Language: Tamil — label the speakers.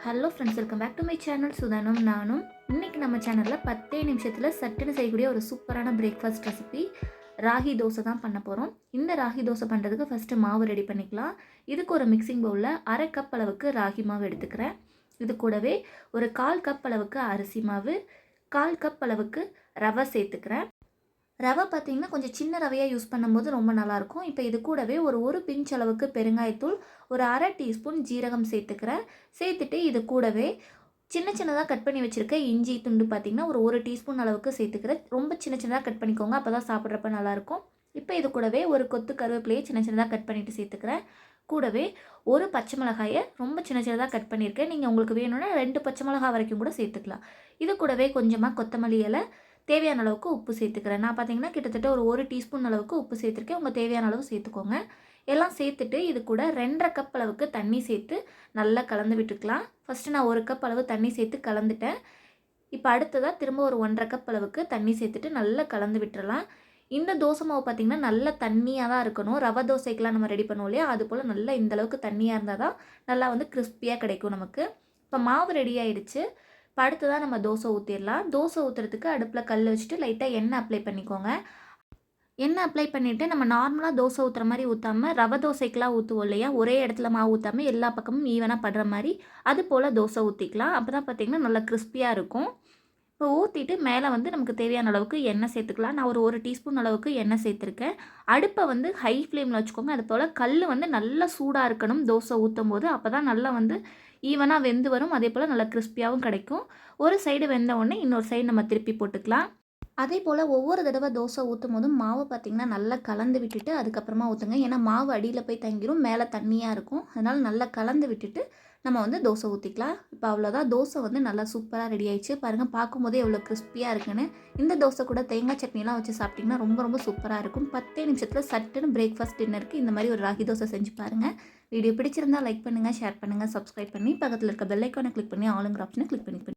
Speaker 1: Hello friends, welcome back to my channel சுதானும் நானும். இன்றைக்கி நம்ம சேனலில் 10 நிமிஷத்தில் சட்டுன்னு செய்யக்கூடிய ஒரு சூப்பரான பிரேக்ஃபாஸ்ட் ரெசிபி ராகி தோசை தான் பண்ண போகிறோம். இந்த ராகி தோசை பண்ணுறதுக்கு ஃபஸ்ட்டு மாவு ரெடி பண்ணிக்கலாம். இதுக்கு ஒரு மிக்சிங் பவுலில் 1/2 கப் அளவுக்கு ராகி மாவு எடுத்துக்கிறேன். இது கூடவே ஒரு 1/4 கப் அளவுக்கு அரிசி மாவு, 1/4 கப் அளவுக்கு ரவை சேர்த்துக்கிறேன். ரவை பார்த்திங்கன்னா கொஞ்சம் சின்ன ரவையாக யூஸ் பண்ணும்போது ரொம்ப நல்லாயிருக்கும். இப்போ இது கூடவே ஒரு பிஞ்ச் அளவுக்கு பெருங்காயத்தூள், ஒரு 1/2 டீஸ்பூன் ஜீரகம் சேர்த்துக்கிறேன். சேர்த்துட்டு இது கூடவே சின்னதாக கட் பண்ணி வச்சுருக்க இஞ்சி துண்டு பார்த்திங்கன்னா ஒரு டீஸ்பூன் அளவுக்கு சேர்த்துக்கிறேன். ரொம்ப சின்னதாக கட் பண்ணிக்கோங்க, அப்போ தான் சாப்பிட்றப்ப நல்லாயிருக்கும். இப்போ இது கூடவே ஒரு கொத்து கருவேப்பிலையை சின்னதாக கட் பண்ணிவிட்டு சேர்த்துக்கிறேன். கூடவே ஒரு பச்சை மிளகாயை ரொம்ப சின்னதாக கட் பண்ணியிருக்கேன். நீங்கள் உங்களுக்கு வேணும்னா 2 பச்சை மிளகாய் வரைக்கும் கூட சேர்த்துக்கலாம். இது கூடவே கொஞ்சமாக கொத்தமல்லி இலை, தேவையான அளவுக்கு உப்பு சேர்த்துக்கிறேன். நான் பார்த்தீங்கன்னா கிட்டத்தட்ட ஒரு டீஸ்பூன் அளவுக்கு உப்பு சேர்த்துருக்கேன். உங்கள் தேவையான அளவு சேர்த்துக்கோங்க. எல்லாம் சேர்த்துட்டு இது கூட 2.5 கப் அளவுக்கு தண்ணி சேர்த்து நல்லா கலந்து விட்டுக்கலாம். ஃபஸ்ட்டு நான் 1 கப் அளவு தண்ணி சேர்த்து கலந்துட்டேன். இப்போ அடுத்ததாக திரும்ப ஒரு 1.5 கப் அளவுக்கு தண்ணி சேர்த்துட்டு நல்லா கலந்து விட்டுறலாம். இந்த தோசை மாவு பார்த்திங்கன்னா நல்லா தண்ணியாக தான் இருக்கணும். ரவை தோசைக்கெலாம் நம்ம ரெடி பண்ணுவோம் இல்லையா, அது போல் நல்லா இந்தளவுக்கு தண்ணியாக இருந்தால் தான் நல்லா கிறிஸ்பியாக கிடைக்கும் நமக்கு. இப்போ மாவு ரெடி ஆகிடுச்சு. இப்போ அடுத்ததாக நம்ம தோசை ஊற்றிடலாம். தோசை ஊற்றுறதுக்கு அடுப்பில் கல் வச்சுட்டு லைட்டாக எண்ணெய் அப்ளை பண்ணிக்கோங்க. எண்ணெய் அப்ளை பண்ணிவிட்டு நம்ம நார்மலாக தோசை ஊற்றுற மாதிரி ஊற்றாமல் ரவை தோசைக்கெலாம் ஊற்றுவோம் இல்லையா, ஒரே இடத்துல மாவு ஊற்றாமல் எல்லா பக்கமும் ஈவனாக படுற மாதிரி அது போல் தோசை ஊற்றிக்கலாம். அப்போ தான் பார்த்திங்கன்னா நல்லா கிறிஸ்பியாக இருக்கும். இப்போ ஊற்றிட்டு மேலே நமக்கு தேவையான அளவுக்கு எண்ணெய் சேர்த்துக்கலாம். நான் ஒரு டீஸ்பூன் அளவுக்கு எண்ணெய் சேர்த்துருக்கேன். அடுப்பை ஹை ஃப்ளேமில் வச்சுக்கோங்க. அது போல் கல் நல்லா சூடாக இருக்கணும் தோசை ஊற்றும் போது. அப்போ தான் நல்லா ஈவனாக வெந்து வரும். அதே போல் நல்லா கிறிஸ்பியாகவும் கிடைக்கும். ஒரு சைடு வெந்த உடனே இன்னொரு சைடு நம்ம திருப்பி போட்டுக்கலாம். அதே போல் ஒவ்வொரு தடவை தோசை ஊற்றும் போதும் மாவு பார்த்திங்கன்னா நல்லா கலந்து விட்டுட்டு அதுக்கப்புறமா ஊற்றுங்க. ஏன்னா மாவு அடியில் போய் தங்கிரும், மேலே தண்ணியாக இருக்கும். அதனால் நல்லா கலந்து விட்டுட்டு நம்ம தோசை ஊற்றிக்கலாம். இப்போ அவ்வளோதான், தோசை நல்லா சூப்பராக ரெடி ஆயிடுச்சு. பாருங்கள், பார்க்கும்போதே எவ்வளோ கிறிஸ்பியாக இருக்குன்னு. இந்த தோசை கூட தேங்காய் சட்னிலாம் வச்சு சாப்பிட்டிங்கன்னா ரொம்ப சூப்பராக இருக்கும். 10 நிமிஷத்தில் சட்டுன்னு பிரேக்ஃபாஸ்ட் டின்னருக்கு இந்த மாதிரி ஒரு ராகி தோசை செஞ்சு பாருங்கள். வீடியோ பிடிச்சிருந்தால் லைக் பண்ணுங்கள், ஷேர் பண்ணுங்கள், சப்ஸ்கிரைப் பண்ணி பக்கத்தில் இருக்க பெல் ஐக்கானை கிளிக் பண்ணி ஆளுங்கிற ஆப்ஷனை கிளிக் பண்ணி